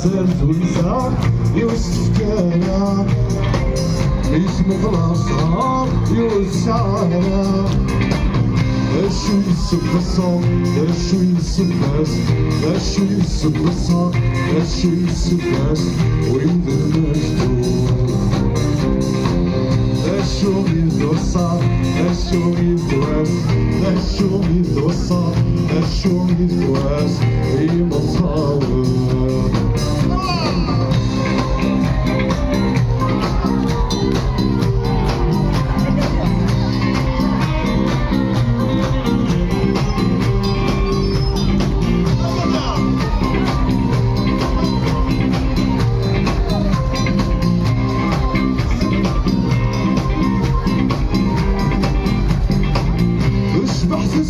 زرت ونسى يوسف كانا اسمه خلاص صار يوسعنا شو يسب الصوت شو يسب بس شو يسب الصوت شو يسب بس وين المجدود شو يدوسا شو يدوس شو يدوسا شو يدوس يمصاوب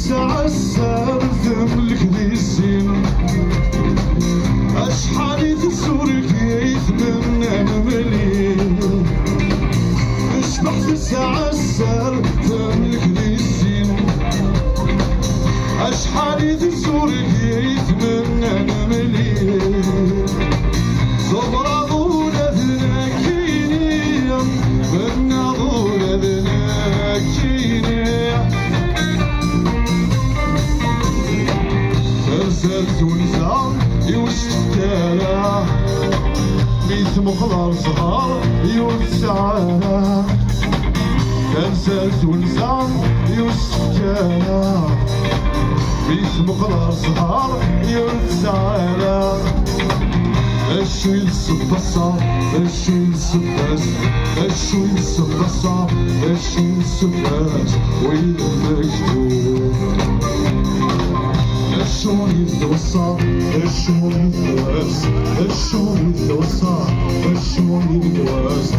الساعة السابع ثملك ذي السن أشحال يثسورك يتمنى مليل اشبحت الساعة السابع ثملك ذي السن أشحال يثسورك يتمنى مليل صبر ظولة ذناكيني من ظولة ذناكيني زرت ونسى يوسف كانا ميت مخلار صغار يوسعنا زرت ونسى يوسف كانا ميت مخلار صغار يوسعنا شو يسب الصار شو يسب بس شو يسب الصار شو يسب بس وين المكتوب شو يدوسا شو يدوس شو يدوسا شو يدوس